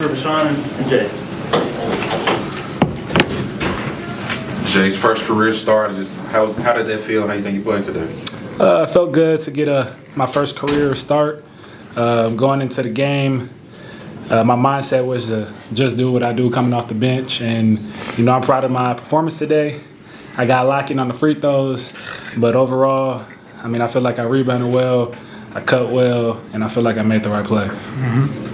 For Sean and Jace. Jay's first career start. How did that feel? How you think you played today? It felt good to get my first career start. Going into the game, my mindset was to just do what I do coming off the bench. And, I'm proud of my performance today. I got lacking on the free throws, but overall, I feel like I rebounded well, I cut well, and I feel like I made the right play. Mm-hmm.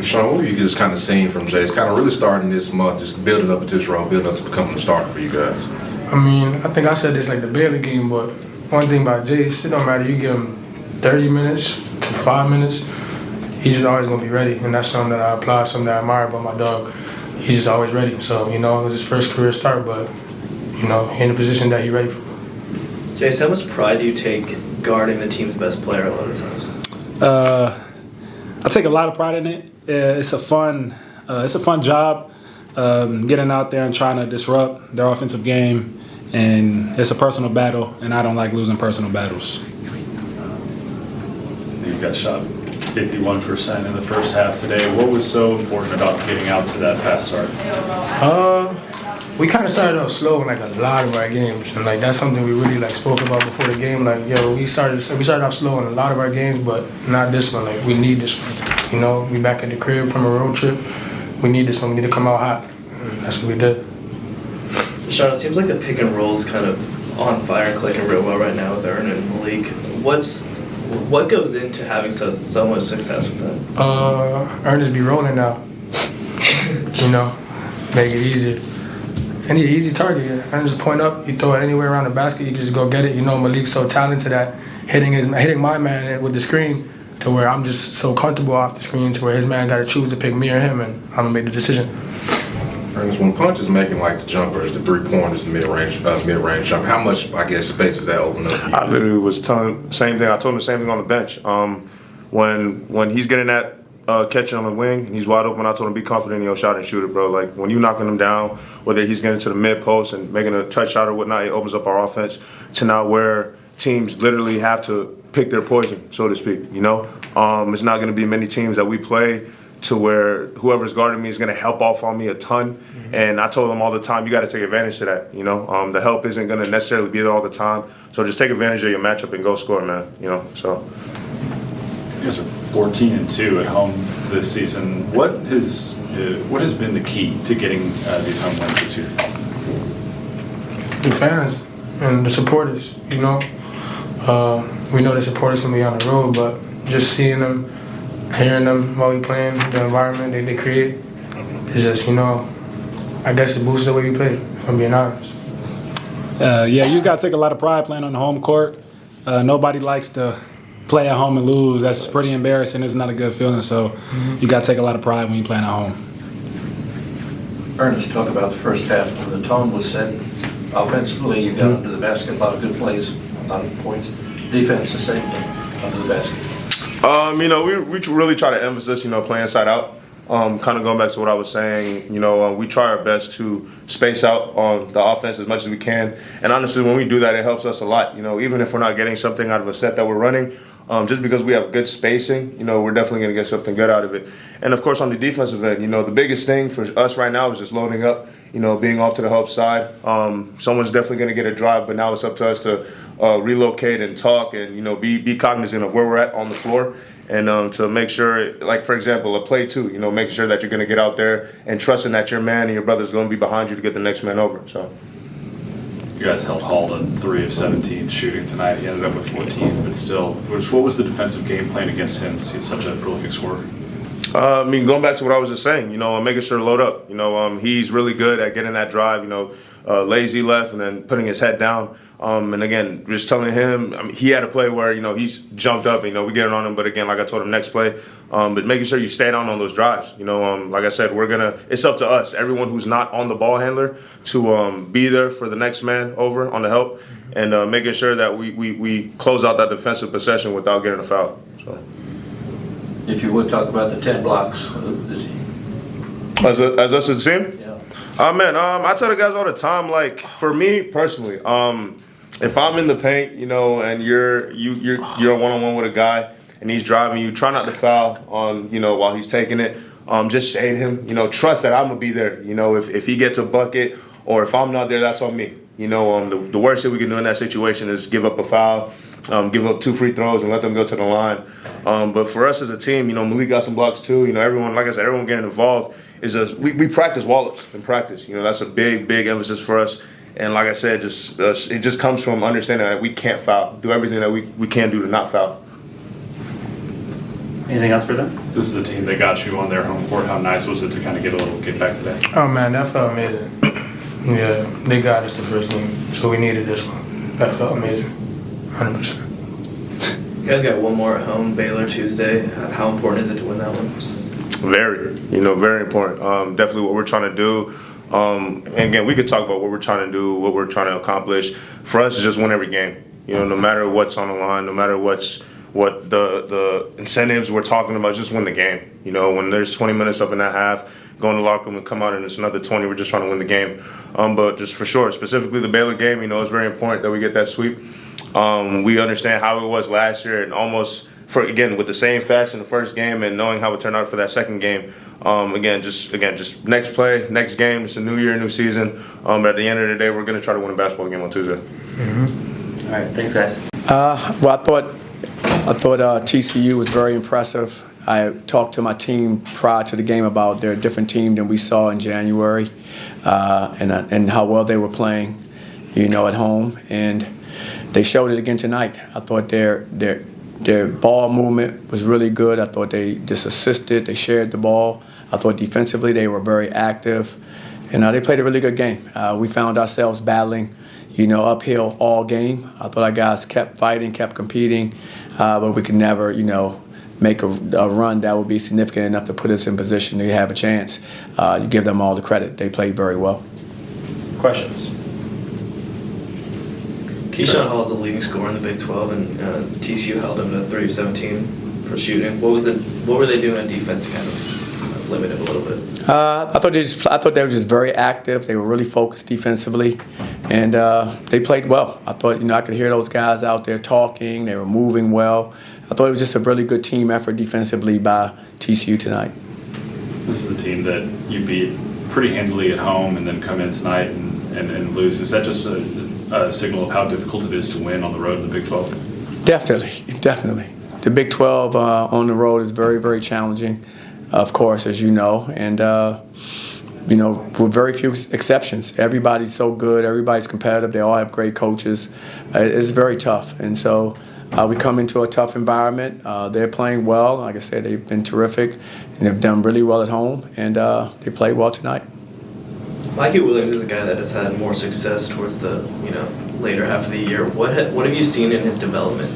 Sean, what have you just kind of seen from Jay's kind of really starting this month, just building up into this role, building up to becoming a starter for you guys? I think I said this like the Baylor game, but one thing about Jace, it don't matter. You give him 30 minutes to 5 minutes, he's just always going to be ready. And that's something that I applaud, something that I admire about my dog. He's just always ready. So, it was his first career start, but, he in the position that he's ready for. Jace, how much pride do you take guarding the team's best player a lot of times? I take a lot of pride in it. It's a fun job, getting out there and trying to disrupt their offensive game, and it's a personal battle, and I don't like losing personal battles. You got shot 51% in the first half today. What was so important about getting out to that fast start? We kind of started off slow in a lot of our games, and that's something we really spoke about before the game. We started off slow in a lot of our games, but not this one. We need this one. We back at the crib from a road trip. We need this one. We need to come out hot. And that's what we did. Sean, it seems like the pick and roll is kind of on fire, clicking real well right now with Ern in the league. What goes into having so much success with that? Ernest be rolling now. Make it easier. And he's an easy target here. I just point up, you throw it anywhere around the basket, you just go get it. Malik's so talented at hitting my man with the screen to where I'm just so comfortable off the screen to where his man got to choose to pick me or him, and I'm going to make the decision. Ernest, when Punch is making the jumpers, the three-pointers, the mid-range jump, how much, space does that open up for you? I literally was telling the same thing. I told him the same thing on the bench. When he's getting that catching on the wing, and he's wide open, I told him be confident in your shot and shoot it, bro. When you knocking him down, whether he's getting to the mid post and making a touch shot or whatnot, it opens up our offense to now where teams literally have to pick their poison, so to speak. It's not going to be many teams that we play to where whoever's guarding me is going to help off on me a ton. Mm-hmm. And I told them all the time, you got to take advantage of that. The help isn't going to necessarily be there all the time, so just take advantage of your matchup and go score, man. So. You guys are 14-2 at home this season. What has been the key to getting these home wins this year? The fans and the supporters. We know the supporters can be on the road, but just seeing them, hearing them while we playing, the environment they create, is just I guess it boosts the way we play. If I'm being honest. You just got to take a lot of pride playing on the home court. Nobody likes to play at home and lose. That's pretty embarrassing. It's not a good feeling. So you got to take a lot of pride when you're playing at home. Ernest, talk about the first half when the tone was set. Offensively, you got under the basket, a lot of good plays, a lot of points. Defense, the same thing, under the basket. We really try to emphasize, playing inside out. Kind of going back to what I was saying, we try our best to space out on the offense as much as we can. And honestly, when we do that, it helps us a lot. Even if we're not getting something out of a set that we're running, just because we have good spacing, we're definitely going to get something good out of it. And of course, on the defensive end, the biggest thing for us right now is just loading up, being off to the help side. Someone's definitely going to get a drive, but now it's up to us to relocate and talk and, be cognizant of where we're at on the floor. And to make sure, for example, a play two, make sure that you're going to get out there and trusting that your man and your brother's going to be behind you to get the next man over. So, you guys held Hall to 3 of 17 shooting tonight. He ended up with 14, but still, what was the defensive game plan against him? He's such a prolific scorer. Going back to what I was just saying, making sure to load up. He's really good at getting that drive, lazy left and then putting his head down. And again, just telling him, he had a play where, he's jumped up, we get it on him. But again, like I told him, next play. But making sure you stay down on those drives. Like I said, it's up to us, everyone who's not on the ball handler, to be there for the next man over on the help and making sure that we close out that defensive possession without getting a foul. So. If you would talk about the 10 blocks of the team. As us as a team? Yeah. I tell the guys all the time, for me personally, if I'm in the paint, and you're one-on-one with a guy and he's driving you, try not to foul on, while he's taking it. just saying to him, you know, trust that I'm gonna be there. You know, if he gets a bucket or if I'm not there, that's on me. You know, the worst thing we can do in that situation is give up a foul, give up 2 free throws and let them go to the line. But for us as a team, you know, Malik got some blocks too. You know, everyone, like I said, everyone getting involved is just we practice wallets in practice. You know, that's a big emphasis for us. And like I said, it just comes from understanding that we can't foul. Do everything that we can do to not foul. Anything else for them? This is the team that got you on their home court. How nice was it to kind of get a little get back today? Oh man, that felt amazing. Yeah, they got us the first game, so we needed this one. That felt amazing, 100%. You guys got one more at home, Baylor Tuesday. How important is it to win that one? Very, very important. Definitely what we're trying to do. And again, we could talk about what we're trying to do, what we're trying to accomplish. For us, it's just win every game. You know, no matter what's on the line, no matter what the incentives we're talking about, just win the game. You know, when there's 20 minutes up in that half, go in the locker room and come out and it's another 20, we're just trying to win the game. But just for sure, specifically the Baylor game, you know, it's very important that we get that sweep. We understand how it was last year and almost, with the same fashion the first game and knowing how it turned out for that second game. Just next play, next game. It's a new year, new season. But at the end of the day, we're going to try to win a basketball game on Tuesday. All right, thanks, guys. Well, I thought TCU was very impressive. I talked to my team prior to the game about they're a different team than we saw in January, and how well they were playing, you know, at home, and they showed it again tonight. I thought their ball movement was really good. I thought they just assisted. They shared the ball. I thought defensively they were very active, and they played a really good game. We found ourselves battling, you know, uphill all game. I thought our guys kept fighting, kept competing, but we could never, you know, make a run that would be significant enough to put us in position to have a chance. You give them all the credit. They played very well. Questions? Keyshawn Hall is the leading scorer in the Big 12, and TCU held him to 3 of 17 for shooting. What were they doing on defense to kind of limit him a little bit? I thought they were just very active. They were really focused defensively, and they played well. I thought, you know, I could hear those guys out there talking. They were moving well. I thought it was just a really good team effort defensively by TCU tonight. This is a team that you beat pretty handily at home and then come in tonight and lose. Is that just a signal of how difficult it is to win on the road in the Big 12? Definitely. The Big 12 on the road is very, very challenging, of course, as you know. And, you know, with very few exceptions. Everybody's so good. Everybody's competitive. They all have great coaches. It's very tough. And so we come into a tough environment. They're playing well. Like I said, they've been terrific, and they've done really well at home. And they played well tonight. Mikey Williams is a guy that has had more success towards the later half of the year. What have you seen in his development?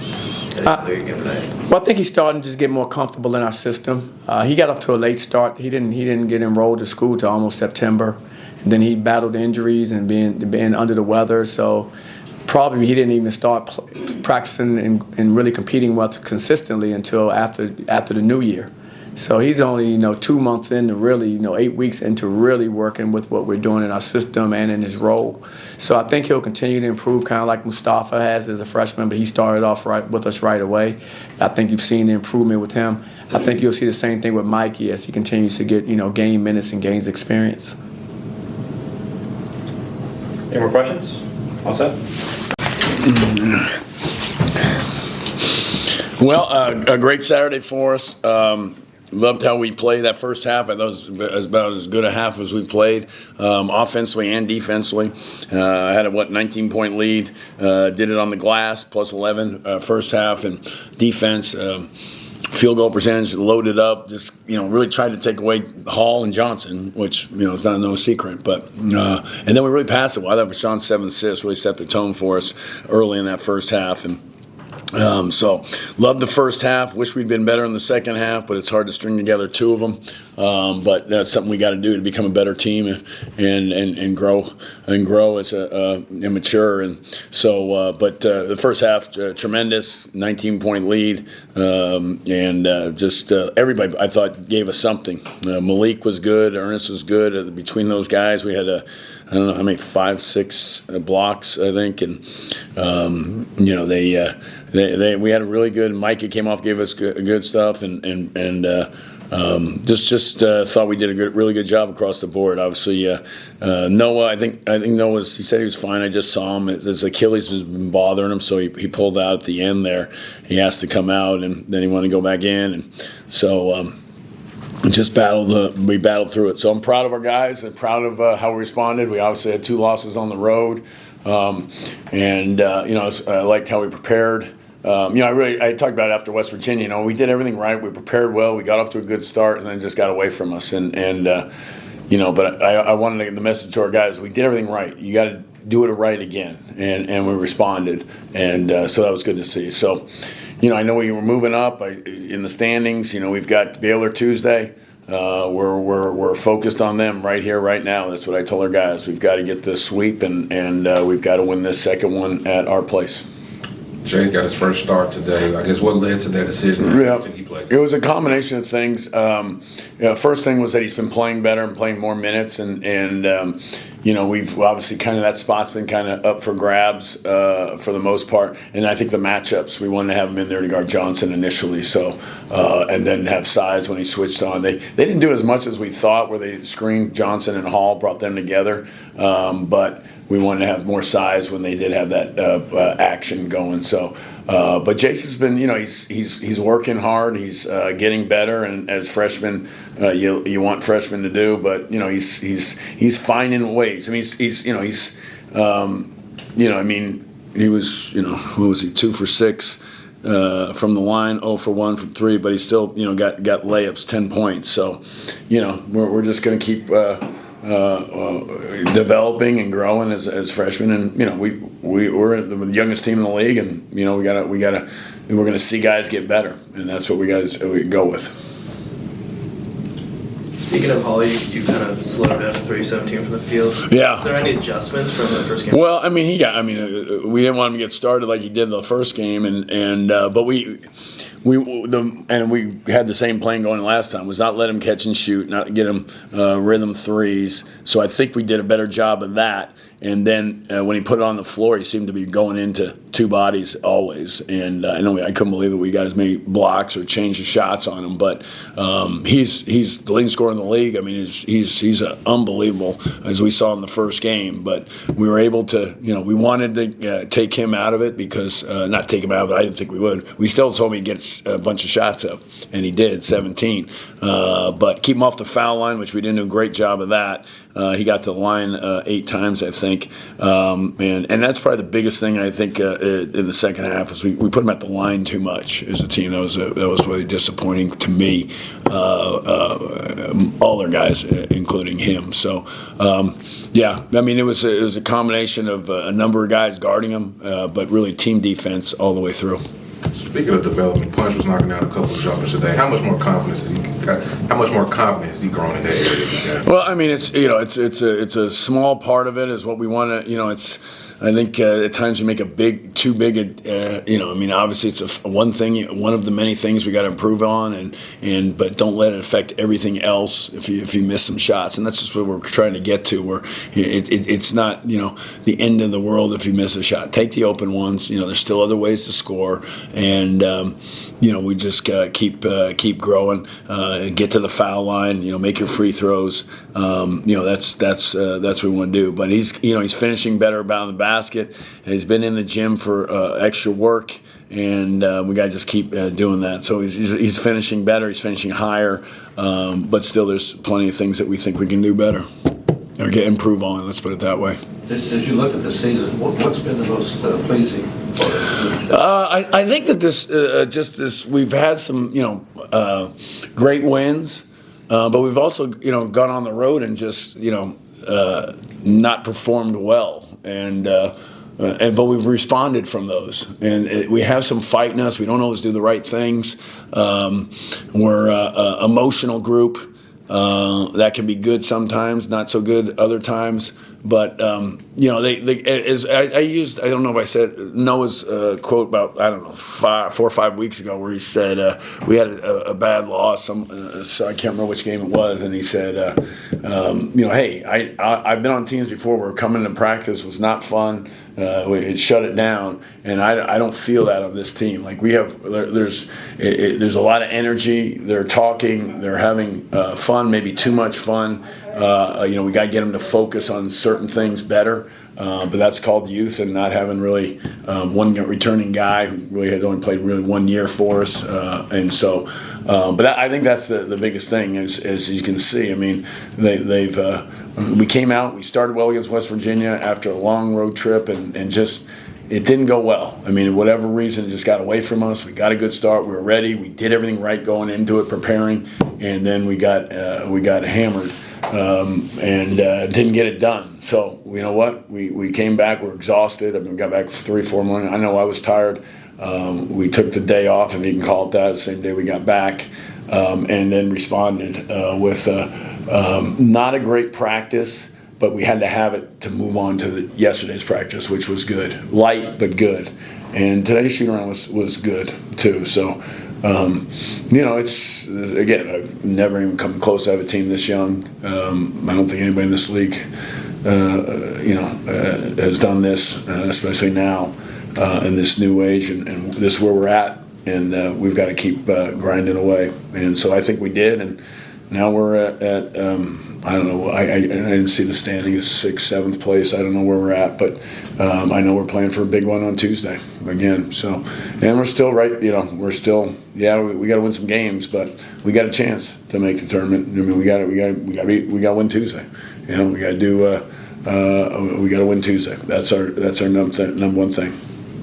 Well, I think he's starting to just get more comfortable in our system. He got off to a late start. He didn't get enrolled to school till almost September, and then he battled injuries and being under the weather. So probably he didn't even start practicing and really competing well consistently until after the new year. So he's only 2 months into really 8 weeks into really working with what we're doing in our system and in his role. So I think he'll continue to improve, kind of like Mustafa has as a freshman, but he started off with us right away. I think you've seen the improvement with him. I think you'll see the same thing with Mikey as he continues to get game minutes and gains experience. Any more questions? All set? Well, a great Saturday for us. Loved how we played that first half. That was about as good a half as we played, offensively and defensively. I had a 19-point lead. Did it on the glass, plus 11 first half, and defense. Field goal percentage loaded up. Just really tried to take away Hall and Johnson, which is not no secret. But and then we really passed it well. I thought Rashawn's 7 assists really set the tone for us early in that first half, and so loved the first half. Wish we'd been better in the second half, but it's hard to string together 2 of them. But that's something we got to do to become a better team and grow as and mature. And so, but the first half tremendous, 19-point lead, and just everybody I thought gave us something. Malik was good, Ernest was good. Between those guys, we had I don't know how many 5-6 blocks I think, and we had a really good. Mikey came off, gave us good stuff, and just thought we did a really good job across the board. Obviously, Noah, I think he said he was fine. I just saw him. His Achilles was been bothering him, so he pulled out at the end there. He asked to come out, and then he wanted to go back in, and so. We battled through it. So I'm proud of our guys and proud of how we responded. We obviously had 2 losses on the road, I liked how we prepared. I talked about it after West Virginia. We did everything right. We prepared well. We got off to a good start, and then just got away from us. But I wanted to get the message to our guys: we did everything right. You got to do it right again, and we responded, and so that was good to see. So. I know we were moving up in the standings. We've got Baylor Tuesday. We're focused on them right here, right now. That's what I told our guys. We've got to get this sweep, and we've got to win this second one at our place. Jay's got his first start today. I guess what led to that decision? It was a combination of things. First thing was that he's been playing better and playing more minutes, and we've obviously that spot's been kind of up for grabs for the most part. And I think the matchups, we wanted to have him in there to guard Johnson initially, so and then have size when he switched on. They didn't do as much as we thought, where they screened Johnson and Hall, brought them together, but we wanted to have more size when they did have that action going. So, but Jason's been, he's working hard. He's getting better, and as freshmen, you want freshmen to do. But he's finding ways. I mean, he was, what was he, 2 for 6 from the line, 0 for 1 from 3, but he still, got layups, 10 points. So, we're just going to keep. Developing and growing as freshmen, and we're the youngest team in the league, and we're going to see guys get better, and that's what we go with. Speaking of Hall, you kind of slowed down to 3-17 from the field. Yeah. Are there any adjustments from the first game? Well, we didn't want him to get started like he did the first game, but we had the same plan going last time, was not let him catch and shoot, not get him rhythm threes. So I think we did a better job of that. And then when he put it on the floor, he seemed to be going into 2 bodies always. And I couldn't believe that we got as many blocks or changed the shots on him. But he's the leading scorer in the league. He's unbelievable, as we saw in the first game. But we were able to, we wanted to take him out of it because, not take him out of it, I didn't think we would. We still told him he'd get a bunch of shots up, and he did, 17. But keep him off the foul line, which we didn't do a great job of that. He got to the line 8 times, I think. And that's probably the biggest thing, I think, in the second half, is we put him at the line too much as a team. That was really disappointing to me, all their guys, including him. So, it was a combination of a number of guys guarding him, but really team defense all the way through. Speaking of development, Punch was knocking down a couple of jumpers today. How much more confidence has he grown in that area? Well, it's a small part of it is what we want to. I think at times you make too big. Obviously it's one of the many things we got to improve on, but don't let it affect everything else if you miss some shots, and that's just what we're trying to get to. Where it's not the end of the world if you miss a shot. Take the open ones. There's still other ways to score, and we just keep growing. Get to the foul line. Make your free throws. That's what we want to do. But he's finishing better around the basket. He's been in the gym for extra work, and we got to just keep doing that. So he's finishing better. He's finishing higher, but still there's plenty of things that we think we can do better or improve on. Let's put it that way. As you look at the season, what's been the most pleasing? I think that this we've had some great wins, but we've also gone on the road and just not performed well, but we've responded from those, and we have some fight in us. We don't always do the right things. We're an emotional group. That can be good sometimes, not so good other times. But they as I used, I don't know if I said Noah's quote about, I don't know, 4 or 5 weeks ago, where he said we had a bad loss. So I can't remember which game it was, and he said, hey, I've been on teams before where coming to practice was not fun. It shut it down, and I don't feel that on this team. Like there's a lot of energy. They're talking. They're having fun, maybe too much fun. We got to get them to focus on certain things better. But that's called youth and not having really one returning guy who really had only played really 1 year for us. But I think that's the biggest thing, as you can see. I mean, we came out, we started well against West Virginia after a long road trip, and just it didn't go well. I mean, whatever reason, it just got away from us. We got a good start. We were ready. We did everything right going into it, preparing, and then we got hammered. And didn't get it done. So you know what? We came back. We're exhausted. I mean, we got back 3 or 4 morning. I know I was tired. We took the day off, if you can call it that, the same day we got back, and then responded with not a great practice, but we had to have it to move on to yesterday's practice, which was good, light but good. And today's shoot around was good too. So. It's, again, I've never even come close to have a team this young. I don't think anybody in this league, has done this, especially now in this new age, and this is where we're at, and we've got to keep grinding away. And so I think we did, and now we're at I don't know. I didn't see the standings, 6th, 7th place. I don't know where we're at, but I know we're playing for a big one on Tuesday again. So, and we're still right. We're still we got to win some games, but we got a chance to make the tournament. I mean, we got to win Tuesday. We got to do. We got to win Tuesday. That's our number one thing.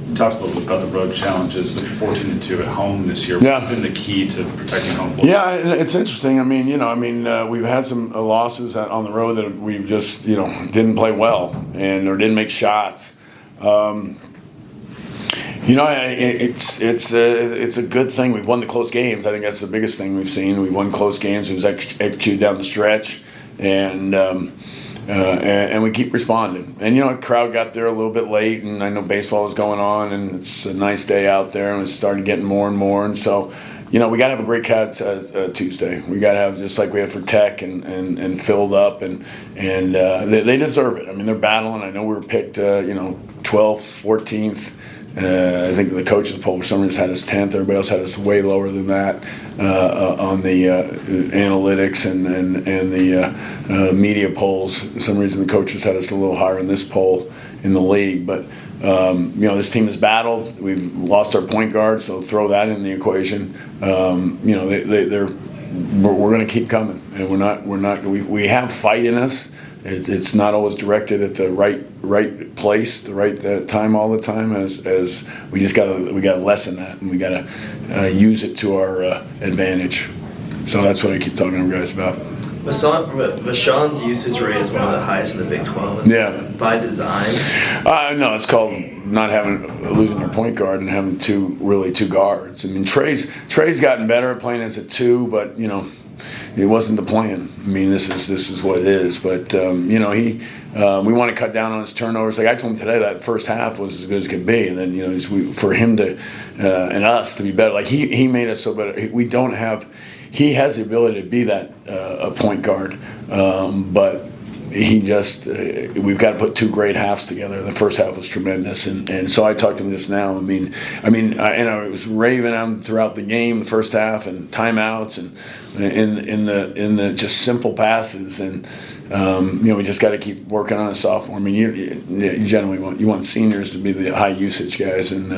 You talked a little bit about the road challenges, but you're 14-2 at home this year. Yeah. What's been the key to protecting home court? Yeah, it's interesting. I mean, we've had some losses on the road that we just, didn't play well or didn't make shots. It's a good thing. We've won the close games. I think that's the biggest thing we've seen. We've won close games. It was executed down the stretch, and we keep responding. And the crowd got there a little bit late, and I know baseball was going on, and it's a nice day out there, and it's starting getting more and more. And so, we got to have a great Tuesday. We got to have, just like we had for Tech and filled up, and they deserve it. I mean, they're battling. I know we were picked, 12th, 14th. I think the coaches poll for some reason had us 10th. Everybody else had us way lower than that on the analytics and the media polls. For some reason, the coaches had us a little higher in this poll in the league. But this team has battled. We've lost our point guard, so throw that in the equation. We're going to keep coming, and we have fight in us. It's not always directed at the right place, the right time all the time. As we just got to lessen that, and we got to use it to our advantage. So that's what I keep talking to you guys about. Bashan's usage rate is one of the highest in the Big 12. Is that by design? No, it's called not losing your point guard and having two guards. I mean, Trey's gotten better at playing as a 2, but it wasn't the plan. I mean, this is what it is. But we want to cut down on his turnovers. Like I told him today, that first half was as good as it could be, and then for him to and us to be better. Like he made us so better. We don't have. He has the ability to be that a point guard, but he just we've got to put 2 great halves together. The first half was tremendous, and so I talked to him just now. I mean, it was raving him throughout the game, the first half, and timeouts, and in the just simple passes, and we just got to keep working on a sophomore. I mean, you generally want seniors to be the high usage guys in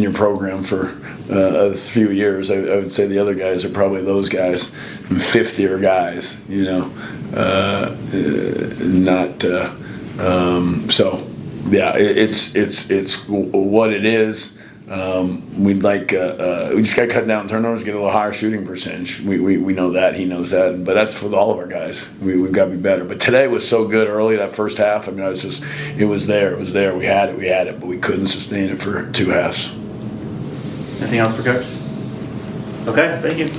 your program for a few years. I would say the other guys are probably those guys, 5th year guys, so yeah, it's what it is. We'd like we just got to cut down turnovers, get a little higher shooting percentage. We know that, he knows that, but that's for all of our guys. We've got to be better. But today was so good early, that first half. I mean, it was there. We had it, but we couldn't sustain it for 2 halves. Anything else for Coach? Okay, thank you.